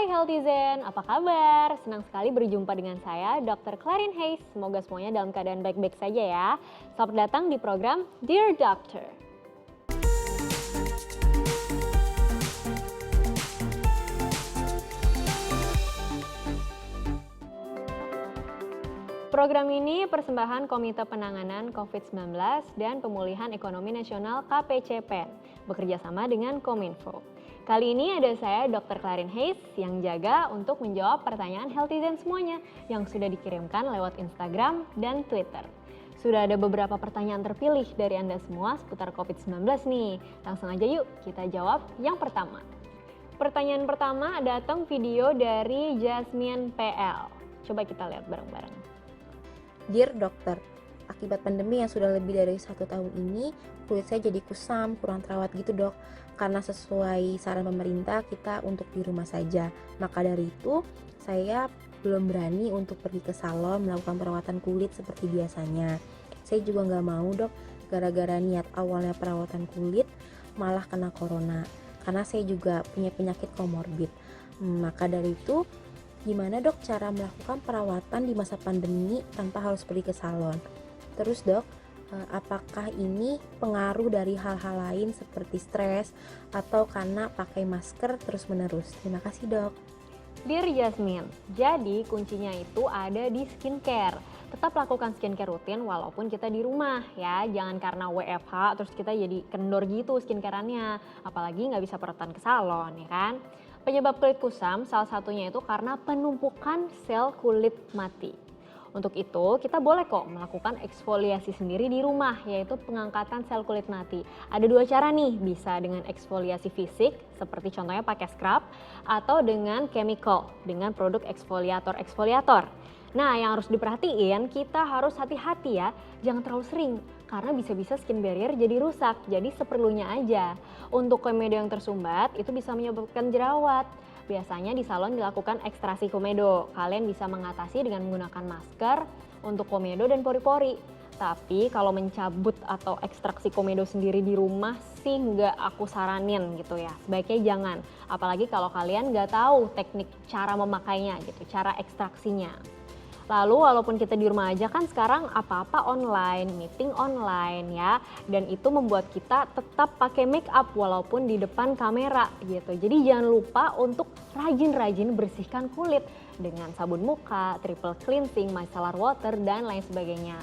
Hai Healthizen, apa kabar? Senang sekali berjumpa dengan saya, Dr. Clarin Hayes. Semoga semuanya dalam keadaan baik-baik saja ya. Selamat datang di program Dear Doctor. Program ini persembahan Komite Penanganan COVID-19 dan Pemulihan Ekonomi Nasional KPCPEN, bekerja sama dengan Kominfo. Kali ini ada saya Dr. Clarin Hayes yang jaga untuk menjawab pertanyaan Healthizen semuanya yang sudah dikirimkan lewat Instagram dan Twitter. Sudah ada beberapa pertanyaan terpilih dari Anda semua seputar COVID-19 nih. Langsung aja yuk kita jawab yang pertama. Pertanyaan pertama datang video dari Jasmine PL. Coba kita lihat bareng-bareng. Dear dokter, akibat pandemi yang sudah lebih dari 1 tahun ini, kulit saya jadi kusam, kurang terawat gitu dok. Karena sesuai saran pemerintah kita untuk di rumah saja. Maka dari itu, saya belum berani untuk pergi ke salon melakukan perawatan kulit seperti biasanya. Saya juga nggak mau dok, gara-gara niat awalnya perawatan kulit, malah kena corona. Karena saya juga punya penyakit komorbid. Maka dari itu, gimana dok cara melakukan perawatan di masa pandemi tanpa harus pergi ke salon? Terus dok, apakah ini pengaruh dari hal-hal lain seperti stres atau karena pakai masker terus menerus? Terima kasih dok. Dear Jasmine, jadi kuncinya itu ada di skincare. Tetap lakukan skincare rutin walaupun kita di rumah ya. Jangan karena WFH terus kita jadi kendor gitu skincare-annya. Apalagi nggak bisa perawatan ke salon ya kan. Penyebab kulit kusam salah satunya itu karena penumpukan sel kulit mati. Untuk itu kita boleh kok melakukan eksfoliasi sendiri di rumah, yaitu pengangkatan sel kulit mati. Ada 2 cara nih, bisa dengan eksfoliasi fisik seperti contohnya pakai scrub atau dengan chemical dengan produk eksfoliator. Nah, yang harus diperhatiin, kita harus hati-hati ya, jangan terlalu sering karena bisa-bisa skin barrier jadi rusak, jadi seperlunya aja. Untuk komedo yang tersumbat, itu bisa menyebabkan jerawat. Biasanya di salon dilakukan ekstraksi komedo, kalian bisa mengatasi dengan menggunakan masker untuk komedo dan pori-pori. Tapi kalau mencabut atau ekstraksi komedo sendiri di rumah sih nggak aku saranin gitu ya, sebaiknya jangan. Apalagi kalau kalian nggak tahu teknik cara memakainya gitu, cara ekstraksinya. Lalu walaupun kita di rumah aja kan sekarang apa-apa online, meeting online ya. Dan itu membuat kita tetap pakai make up walaupun di depan kamera gitu. Jadi jangan lupa untuk rajin-rajin bersihkan kulit dengan sabun muka, triple cleansing, micellar water dan lain sebagainya.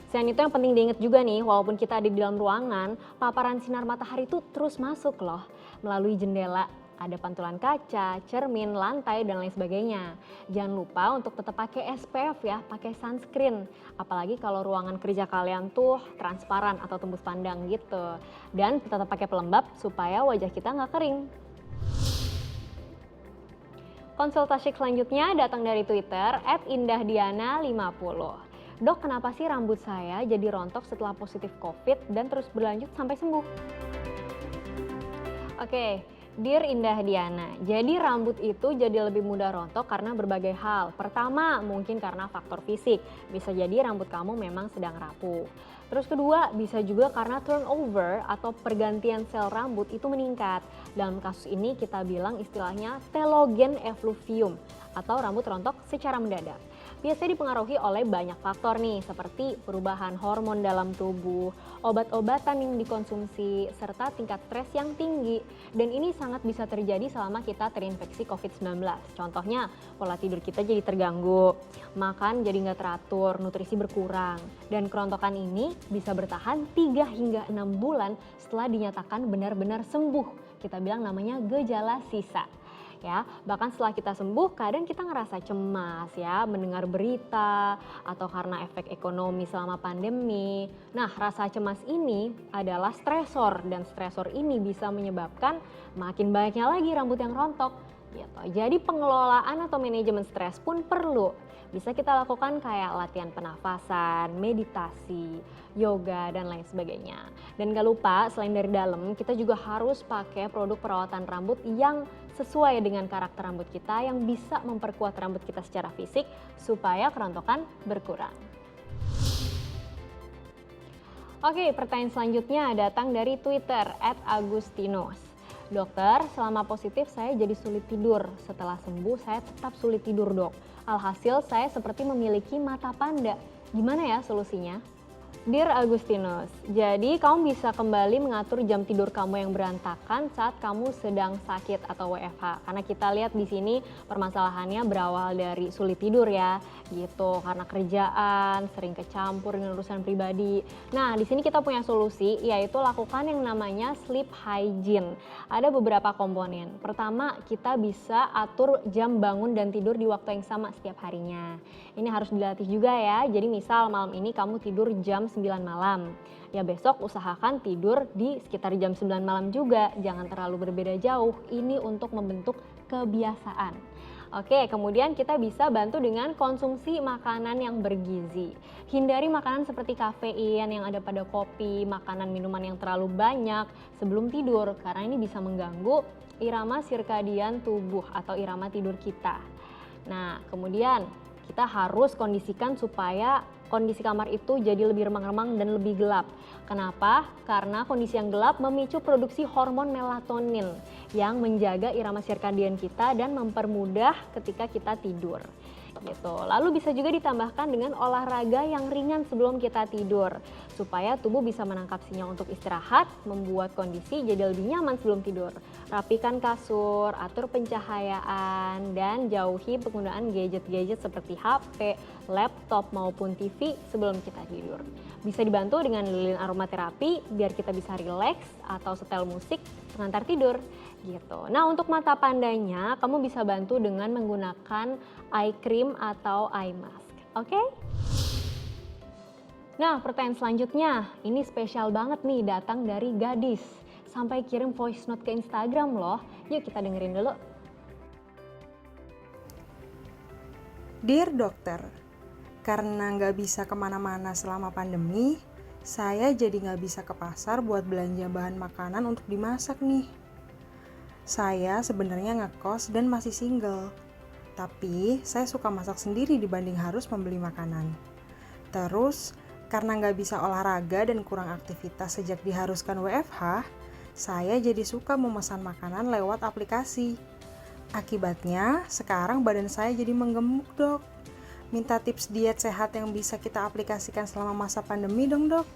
Selain itu yang penting diingat juga nih, walaupun kita ada di dalam ruangan, paparan sinar matahari itu terus masuk loh melalui jendela. Ada pantulan kaca, cermin, lantai, dan lain sebagainya. Jangan lupa untuk tetap pakai SPF ya, pakai sunscreen. Apalagi kalau ruangan kerja kalian tuh transparan atau tembus pandang gitu. Dan tetap pakai pelembab supaya wajah kita nggak kering. Konsultasi selanjutnya datang dari Twitter @indahdiana50. Dok, kenapa sih rambut saya jadi rontok setelah positif COVID dan terus berlanjut sampai sembuh? Oke. Dear Indah Diana, jadi rambut itu jadi lebih mudah rontok karena berbagai hal. Pertama, mungkin karena faktor fisik. Bisa jadi rambut kamu memang sedang rapuh. Terus kedua, bisa juga karena turnover atau pergantian sel rambut itu meningkat. Dalam kasus ini kita bilang istilahnya telogen effluvium atau rambut rontok secara mendadak. Biasanya dipengaruhi oleh banyak faktor nih, seperti perubahan hormon dalam tubuh, obat-obatan yang dikonsumsi, serta tingkat stres yang tinggi. Dan ini sangat bisa terjadi selama kita terinfeksi COVID-19. Contohnya, pola tidur kita jadi terganggu, makan jadi nggak teratur, nutrisi berkurang. Dan kerontokan ini bisa bertahan 3 hingga 6 bulan setelah dinyatakan benar-benar sembuh. Kita bilang namanya gejala sisa. Ya, bahkan setelah kita sembuh kadang kita ngerasa cemas ya, mendengar berita atau karena efek ekonomi selama pandemi. Nah, rasa cemas ini adalah stresor dan stresor ini bisa menyebabkan makin banyaknya lagi rambut yang rontok gitu. Jadi pengelolaan atau manajemen stres pun perlu. Bisa kita lakukan kayak latihan pernafasan, meditasi, yoga, dan lain sebagainya. Dan gak lupa selain dari dalam, kita juga harus pakai produk perawatan rambut yang sesuai dengan karakter rambut kita yang bisa memperkuat rambut kita secara fisik supaya kerontokan berkurang. Oke, pertanyaan selanjutnya datang dari Twitter @agustinus. Dokter, selama positif saya jadi sulit tidur. Setelah sembuh saya tetap sulit tidur, Dok. Alhasil saya seperti memiliki mata panda. Gimana ya solusinya? Dear Agustinus, jadi kamu bisa kembali mengatur jam tidur kamu yang berantakan saat kamu sedang sakit atau WFH. Karena kita lihat di sini permasalahannya berawal dari sulit tidur ya, gitu. Karena kerjaan, sering kecampur dengan urusan pribadi. Nah, di sini kita punya solusi, yaitu lakukan yang namanya sleep hygiene. Ada beberapa komponen. Pertama, kita bisa atur jam bangun dan tidur di waktu yang sama setiap harinya. Ini harus dilatih juga ya. Jadi misal malam ini kamu tidur jam 9 malam. Ya besok usahakan tidur di sekitar jam 9 malam juga. Jangan terlalu berbeda jauh. Ini untuk membentuk kebiasaan. Oke, kemudian kita bisa bantu dengan konsumsi makanan yang bergizi. Hindari makanan seperti kafein yang ada pada kopi, makanan minuman yang terlalu banyak sebelum tidur. Karena ini bisa mengganggu irama sirkadian tubuh atau irama tidur kita. Nah, kemudian kita harus kondisikan supaya kondisi kamar itu jadi lebih remang-remang dan lebih gelap. Kenapa? Karena kondisi yang gelap memicu produksi hormon melatonin yang menjaga irama sirkadian kita dan mempermudah ketika kita tidur. Gitu. Lalu bisa juga ditambahkan dengan olahraga yang ringan sebelum kita tidur supaya tubuh bisa menangkap sinyal untuk istirahat, membuat kondisi jadi lebih nyaman sebelum tidur. Rapikan kasur, atur pencahayaan, dan jauhi penggunaan gadget-gadget seperti HP, laptop maupun TV sebelum kita tidur. Bisa dibantu dengan lilin aromaterapi biar kita bisa rileks atau setel musik pengantar tidur. Gitu. Nah, untuk mata pandanya kamu bisa bantu dengan menggunakan eye cream atau eye mask. Oke? Nah, pertanyaan selanjutnya, ini spesial banget nih, datang dari gadis. Sampai kirim voice note ke Instagram loh. Yuk kita dengerin dulu. Dear dokter, karena nggak bisa kemana-mana selama pandemi, saya jadi nggak bisa ke pasar buat belanja bahan makanan untuk dimasak nih. Saya sebenarnya ngekos dan masih single, tapi saya suka masak sendiri dibanding harus membeli makanan. Terus, karena nggak bisa olahraga dan kurang aktivitas sejak diharuskan WFH, saya jadi suka memesan makanan lewat aplikasi. Akibatnya, sekarang badan saya jadi menggemuk, Dok. Minta tips diet sehat yang bisa kita aplikasikan selama masa pandemi dong, Dok.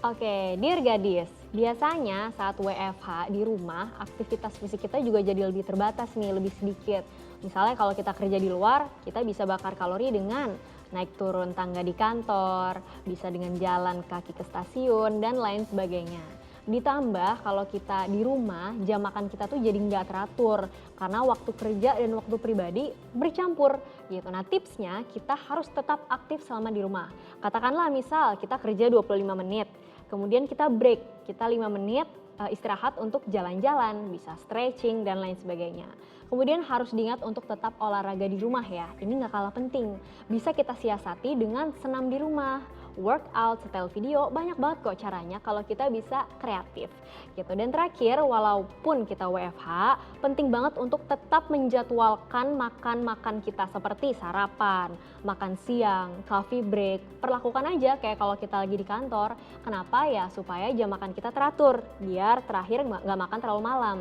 Oke, dear gadis, biasanya saat WFH di rumah, aktivitas fisik kita juga jadi lebih terbatas nih, lebih sedikit. Misalnya kalau kita kerja di luar, kita bisa bakar kalori dengan naik turun tangga di kantor, bisa dengan jalan kaki ke stasiun, dan lain sebagainya. Ditambah kalau kita di rumah, jam makan kita tuh jadi nggak teratur karena waktu kerja dan waktu pribadi bercampur gitu. Nah, tipsnya kita harus tetap aktif selama di rumah. Katakanlah misal kita kerja 25 menit, kemudian kita break, kita 5 menit istirahat untuk jalan-jalan, bisa stretching dan lain sebagainya. Kemudian harus diingat untuk tetap olahraga di rumah ya, ini nggak kalah penting. Bisa kita siasati dengan senam di rumah, workout, setel video, banyak banget kok caranya kalau kita bisa kreatif gitu. Dan terakhir, walaupun kita WFH, penting banget untuk tetap menjadwalkan makan kita seperti sarapan, makan siang, coffee break. Perlakukan aja kayak kalau kita lagi di kantor. Kenapa ya? Supaya jam makan kita teratur, biar terakhir nggak makan terlalu malam.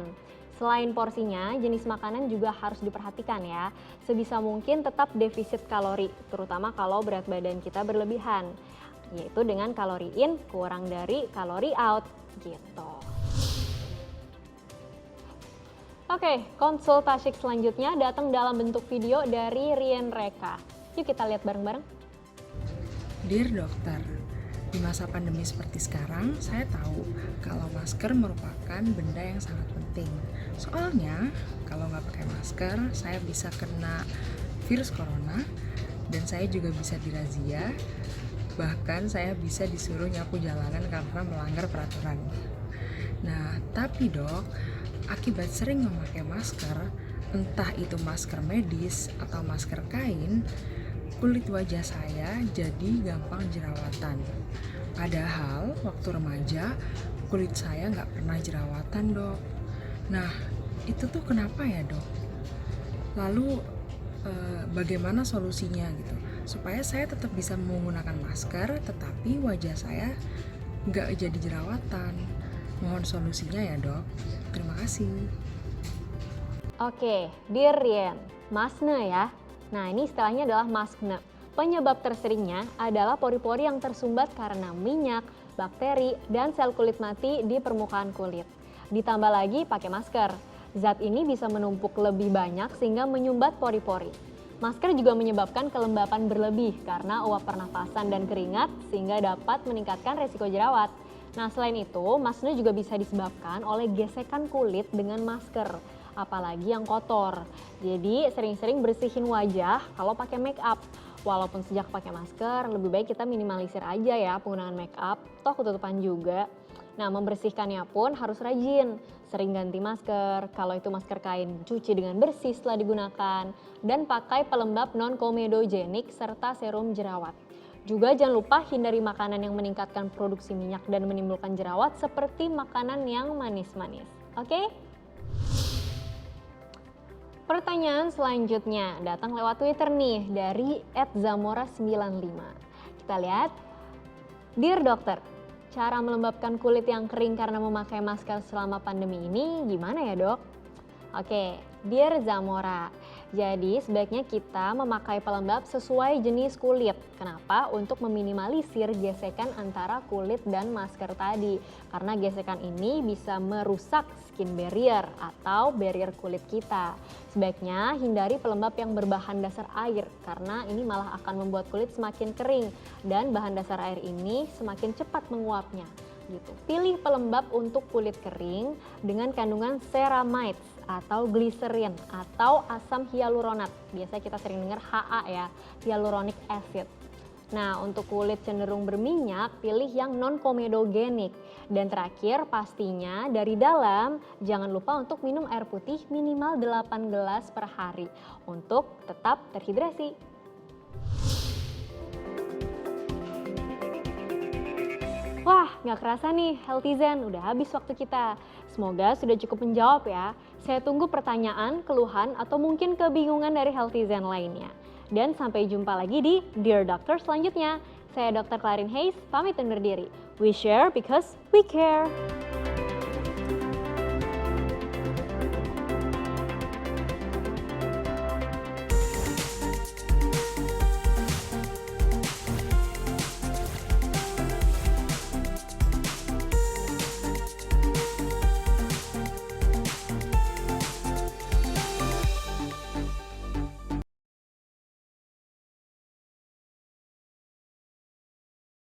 Selain porsinya, jenis makanan juga harus diperhatikan ya. Sebisa mungkin tetap defisit kalori, terutama kalau berat badan kita berlebihan. Yaitu dengan kalori in kurang dari kalori out gitu. Oke, konsultasi selanjutnya datang dalam bentuk video dari Rien Reka. Yuk kita lihat bareng-bareng. Dear dokter, di masa pandemi seperti sekarang, saya tahu kalau masker merupakan benda yang sangat penting. Soalnya, kalau nggak pakai masker, saya bisa kena virus corona dan saya juga bisa dirazia. Bahkan saya bisa disuruh nyapu jalanan karena melanggar peraturan. Nah, tapi dok, akibat sering memakai masker, entah itu masker medis atau masker kain, kulit wajah saya jadi gampang jerawatan. Padahal waktu remaja, kulit saya nggak pernah jerawatan, dok. Nah, itu tuh kenapa ya, dok? Lalu bagaimana solusinya gitu? Supaya saya tetap bisa menggunakan masker, tetapi wajah saya nggak jadi jerawatan. Mohon solusinya ya dok. Terima kasih. Oke, Dear Rien, maskne ya. Nah, ini istilahnya adalah maskne. Penyebab terseringnya adalah pori-pori yang tersumbat karena minyak, bakteri, dan sel kulit mati di permukaan kulit. Ditambah lagi pakai masker. Zat ini bisa menumpuk lebih banyak sehingga menyumbat pori-pori. Masker juga menyebabkan kelembapan berlebih karena uap pernafasan dan keringat sehingga dapat meningkatkan resiko jerawat. Nah, selain itu, maskne juga bisa disebabkan oleh gesekan kulit dengan masker, apalagi yang kotor. Jadi, sering-sering bersihin wajah kalau pakai make up. Walaupun sejak pakai masker, lebih baik kita minimalisir aja ya penggunaan make up, toh ketutupan juga. Nah, membersihkannya pun harus rajin, sering ganti masker, kalau itu masker kain cuci dengan bersih setelah digunakan, dan pakai pelembab non-komedogenik serta serum jerawat. Juga jangan lupa hindari makanan yang meningkatkan produksi minyak dan menimbulkan jerawat seperti makanan yang manis-manis. Oke? Pertanyaan selanjutnya datang lewat Twitter nih dari @zamora95. Kita lihat. Dear dokter, cara melembabkan kulit yang kering karena memakai masker selama pandemi ini gimana ya dok? Oke, Dear Zamora, jadi sebaiknya kita memakai pelembab sesuai jenis kulit. Kenapa? Untuk meminimalisir gesekan antara kulit dan masker tadi. Karena gesekan ini bisa merusak skin barrier atau barrier kulit kita. Sebaiknya hindari pelembab yang berbahan dasar air karena ini malah akan membuat kulit semakin kering dan bahan dasar air ini semakin cepat menguapnya. Gitu. Pilih pelembab untuk kulit kering dengan kandungan ceramides atau glycerin atau asam hyaluronat. Biasa kita sering dengar HA ya, hyaluronic acid. Nah, untuk kulit cenderung berminyak, pilih yang non-komedogenik. Dan terakhir, pastinya dari dalam jangan lupa untuk minum air putih minimal 8 gelas per hari untuk tetap terhidrasi. Wah, nggak kerasa nih, Healthy Zen, udah habis waktu kita. Semoga sudah cukup menjawab ya. Saya tunggu pertanyaan, keluhan, atau mungkin kebingungan dari Healthy Zen lainnya. Dan sampai jumpa lagi di Dear Doctor selanjutnya. Saya Dr. Clarin Hayes, pamit undur diri. We share because we care.